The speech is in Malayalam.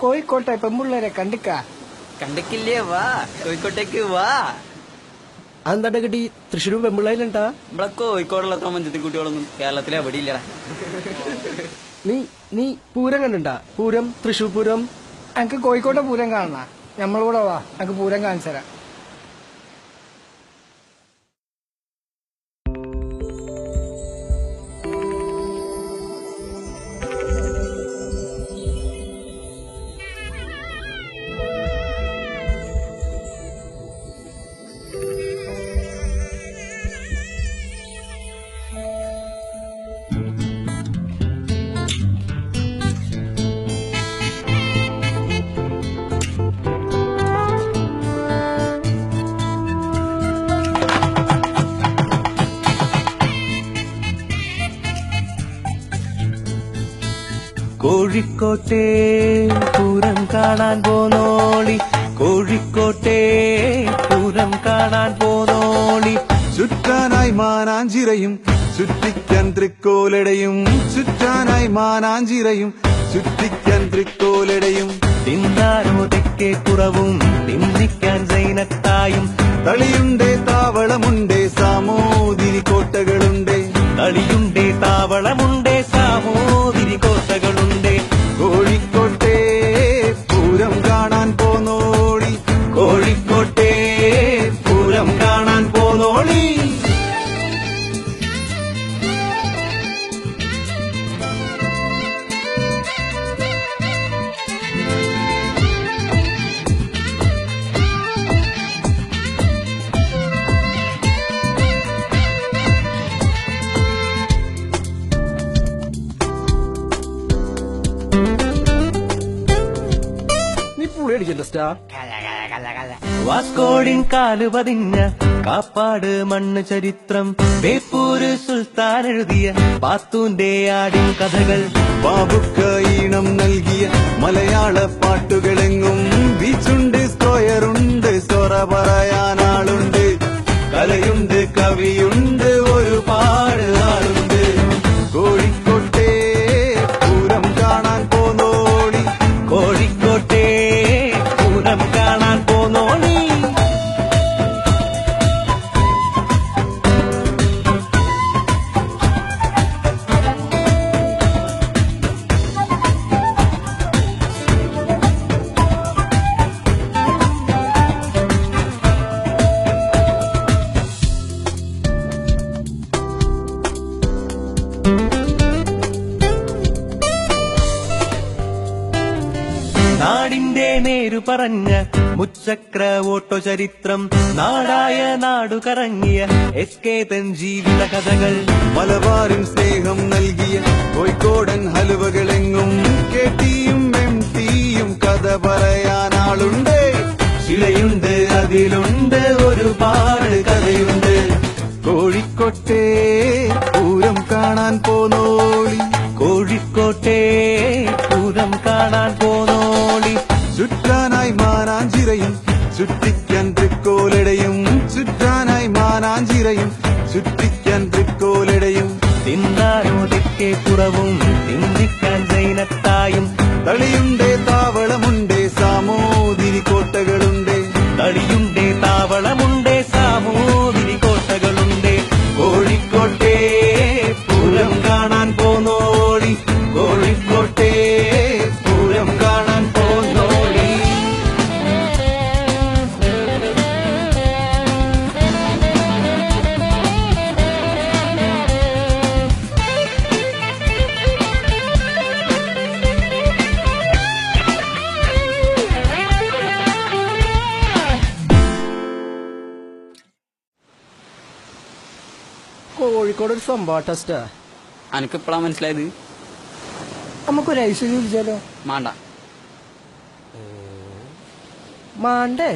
കോഴിക്കോട്ടെ പെമ്പിള്ളേരെ കണ്ടിക്കില്ലേ? വാ, കോഴിക്കോട്ടേക്ക് വാ. അതെന്താ കിട്ടി തൃശ്ശൂരും പെമ്പിള്ളേരുണ്ടാ? ഇവിടെ കോഴിക്കോടുള്ള അത്ര മഞ്ചത്തി കുട്ടികളൊന്നും കേരളത്തിലെ എവിടെ ഇല്ലടാ. നീ പൂരം കണ്ടിണ്ടാ? പൂരം, തൃശ്ശൂർ പൂരം. എനിക്ക് കോഴിക്കോട്ടെ പൂരം കാണണ. നമ്മളിവിടെ വാ, എനിക്ക് പൂരം കാണിച്ചു തരാം. കോഴിക്കോട്ടെ പൂരം കാണാൻ പോന്നോളി, കോഴിക്കോട്ടെ പൂരം കാണാൻ പോന്നോളി. ചുറ്റാനായി മാനാഞ്ചിറയും ചുറ്റിക്കാൻ തൃക്കോലടയും, ചുറ്റാനായി മാനാഞ്ചിറയും ചുറ്റിക്കാൻ തൃക്കോലടയും. തിന്നാനോ തെക്കേ കുറവും തിന്നിക്കാൻ സൈനത്തായും. തളിയുണ്ടേ താവളമുണ്ടേ സാമോദിരി കോട്ടകളുണ്ടേ, തളിയുണ്ടേ താവളമുണ്ടേ സാമോദിരി കോട്ടകളുണ്ടേ. കോഴിക്കോട്ടെ പൂരം കാണാൻ പോന്നോളി, കോഴിക്കോട്ടെ പൂരം കാണാൻ പോന്നോളി. നീ പുളി അടിച്ചിട്ടുണ്ടാ? വാസ്കോടിൻ കാല് പതിഞ്ഞ കാപ്പാട് മണ്ണ് ചരിത്രം, ബേപ്പൂര് സുൽത്താൻ എഴുതിയ പാത്തൂന്റെ ആടിൻ കഥകൾ, ബാബുക്ക ഈണം നൽകിയ മലയാള പാട്ടുകളെങ്ങും ബീച്ചുണ്ട്, സ്ക്വയറുണ്ട്, സൊറ പറയാനാളുണ്ട്, കലയുണ്ട്, കവിയുണ്ട്, ഒരുപാട് ആളുണ്ട്. കോഴിക്കോട്ടെ പൂരം കാണാൻ പോന്നോളി, കോഴിക്കോട്ടെ പൂരം കാണാൻ പോന്നോളി. നാടിന്റെ നേരു പറഞ്ഞ മുച്ചക്ര ഓട്ടോ ചരിത്രം, നാടായ നാടു കറങ്ങിയ എസ്.കെ. ജീവിത കഥകൾ, മലബാറിൻ സ്നേഹം നൽകിയ കോഴിക്കോടൻ ഹലുവകളെങ്ങും കേട്ടിയും എംടിയും കഥ പറയാനാളുണ്ട്, ശിലയുണ്ട് അതിലുണ്ട് ഒരുപാട് കഥയുണ്ട്. കോഴിക്കോട്ടെ പൂരം കാണാൻ പോന്നോളി, കോഴിക്കോട്ടെ പൂരം കാണാൻ പോന്നോളി. ചുറ്റാനായി മാനാഞ്ചിറയും ചുറ്റിക്കാൻ തൃക്കോലടയും, ചുറ്റാനായി മാനാഞ്ചിറയും ചുറ്റിക്കാൻ തൃക്കോലടയും. തിന്നാനോ തെക്കേ കുറവും തിന്നിക്കാൻ സൈനത്തായും. തളിയുണ്ടേ താവളമുണ്ടേ സാമോദിരി കോട്ടകളുണ്ടേ, തളിയുണ്ടേ താവളമുണ്ടേ സാമോദിരി കോട്ടകളുണ്ടേ. കോഴിക്കോട്ടെ പൂരം കാണാൻ പോന്നോളി, കോഴിക്കോട്ടെ പൂരം കാണാൻ പോന്നോളി. കോഴിക്കോട് ഒരു സംഭവ ടെസ്റ്റാ. അനക്കിപ്പഴാ മനസ്സിലായത്? നമുക്കൊരു ഐശ്വര്യം വിളിച്ചാലോ? മാണ്ട. മാണ്ടേ?